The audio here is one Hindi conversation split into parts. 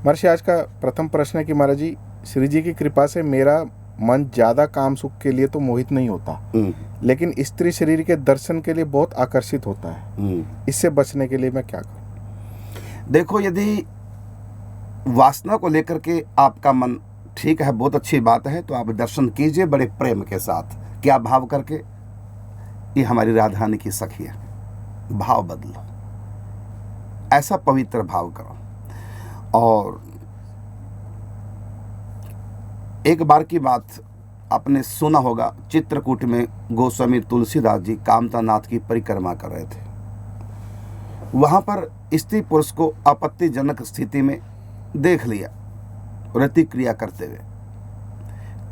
महर्षि, आज का प्रथम प्रश्न है कि महाराज जी, श्री जी की कृपा से मेरा मन ज़्यादा काम सुख के लिए तो मोहित नहीं होता, लेकिन स्त्री शरीर के दर्शन के लिए बहुत आकर्षित होता है। इससे बचने के लिए मैं क्या करूं? देखो, यदि वासना को लेकर के आपका मन ठीक है, बहुत अच्छी बात है, तो आप दर्शन कीजिए बड़े प्रेम के साथ। क्या भाव करके? ये हमारी राधा रानी की सखी है, भाव बदलो, ऐसा पवित्र भाव करो। और एक बार की बात आपने सुना होगा, चित्रकूट में गोस्वामी तुलसीदास जी कामता नाथ की परिक्रमा कर रहे थे। वहां पर स्त्री पुरुष को आपत्तिजनक स्थिति में देख लिया, रति क्रिया करते हुए।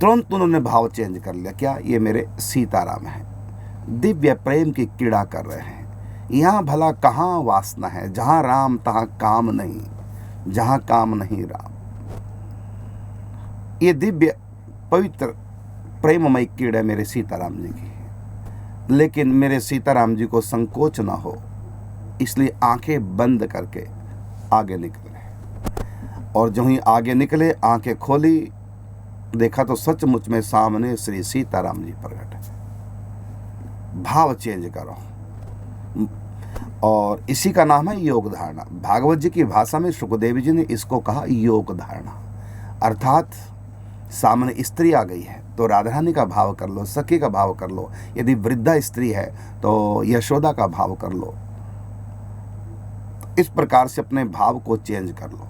तुरंत उन्होंने भाव चेंज कर लिया। क्या? ये मेरे सीताराम है, दिव्य प्रेम की क्रीड़ा कर रहे हैं। यहाँ भला कहाँ वासना है? जहाँ राम तहाँ काम नहीं, जहाँ काम नहीं राम। ये दिव्य पवित्र प्रेममय क्रीड़ा मेरे सीताराम जी की है। लेकिन मेरे सीताराम जी को संकोच ना हो, इसलिए आंखें बंद करके आगे निकले। और जो ही आगे निकले, आंखें खोली, देखा तो सचमुच में सामने श्री सीताराम जी प्रकट है। भाव चेंज करो, और इसी का नाम है योग धारणा। भागवत जी की भाषा में सुखदेव जी ने इसको कहा योग धारणा। अर्थात सामने स्त्री आ गई है तो राधा रानी का भाव कर लो, सखी का भाव कर लो। यदि वृद्धा स्त्री है तो यशोदा का भाव कर लो। इस प्रकार से अपने भाव को चेंज कर लो।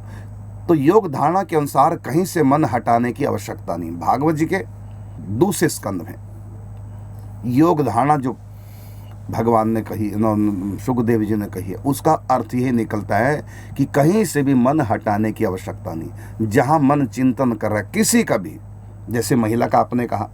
तो योग धारणा के अनुसार कहीं से मन हटाने की आवश्यकता नहीं। भागवत जी के दूसरे स्कंद में योग धारणा जो भगवान ने कही, सुखदेव जी ने कही है, उसका अर्थ यही निकलता है कि कहीं से भी मन हटाने की आवश्यकता नहीं। जहां मन चिंतन कर रहा है किसी का भी, जैसे महिला का आपने कहा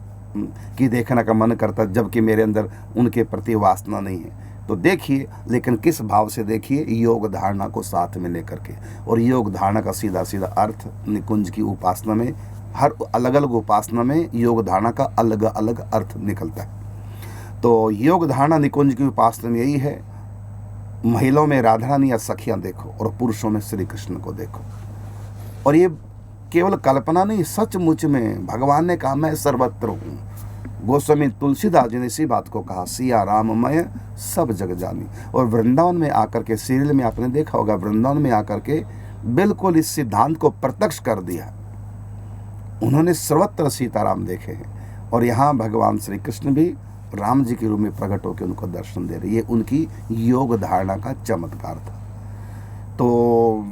कि देखने का मन करता जबकि मेरे अंदर उनके प्रति वासना नहीं है, तो देखिए, लेकिन किस भाव से देखिए? योग धारणा को साथ में लेकर के। और योग धारणा का सीधा सीधा अर्थ निकुंज की उपासना में, हर अलग अलग उपासना में योग धारणा का अलग अलग अर्थ निकलता है। तो योग धारणा निकुंज की उपासना में यही है, महिलाओं में राधा रानी या सखियां देखो और पुरुषों में श्री कृष्ण को देखो। और ये केवल कल्पना नहीं, सचमुच में भगवान ने कहा मैं सर्वत्र हूँ। गोस्वामी तुलसीदास जी ने इसी बात को कहा, सिया राममय सब जग जानी। और वृंदावन में आकर के, सीरियल में आपने देखा होगा, वृंदावन में आकर के बिल्कुल इस सिद्धांत को प्रत्यक्ष कर दिया। उन्होंने सर्वत्र सीताराम देखे हैं। और यहाँ भगवान श्री कृष्ण भी राम जी के रूप में प्रकट होकर उनको दर्शन दे रहे। ये उनकी योग धारणा का चमत्कार था। तो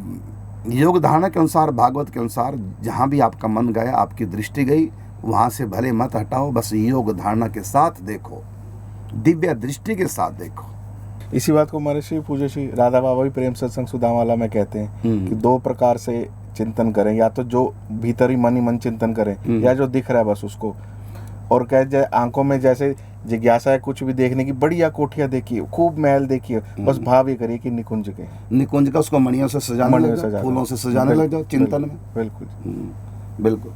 योग धारणा के अनुसार, भागवत के अनुसार, जहाँ भी आपका मन गया, आपकी दृष्टि गई, वहाँ से भले मत हटाओ, बस योग धारणा के साथ देखो, दिव्य दृष्टि के साथ देखो। इसी बात को महर्षि पूज्य श्री राधा बाबा भी प्रेम सत्संग सुदामाला में कहते हैं कि दो प्रकार से चिंतन करें, या तो जो भीतर ही मन ही मन चिंतन करें, या जो दिख रहा है बस उसको। और कह जाए आंखों में जैसे जिज्ञासा है कुछ भी देखने की, बढ़िया कोठियाँ देखिए, खूब महल देखिए, बस भाव ये करिए कि निकुंज का उसको मणियों से सजाने लग जाओ, फूलों से सजाने लग जाओ चिंतन में। बिल्कुल बिल्कुल।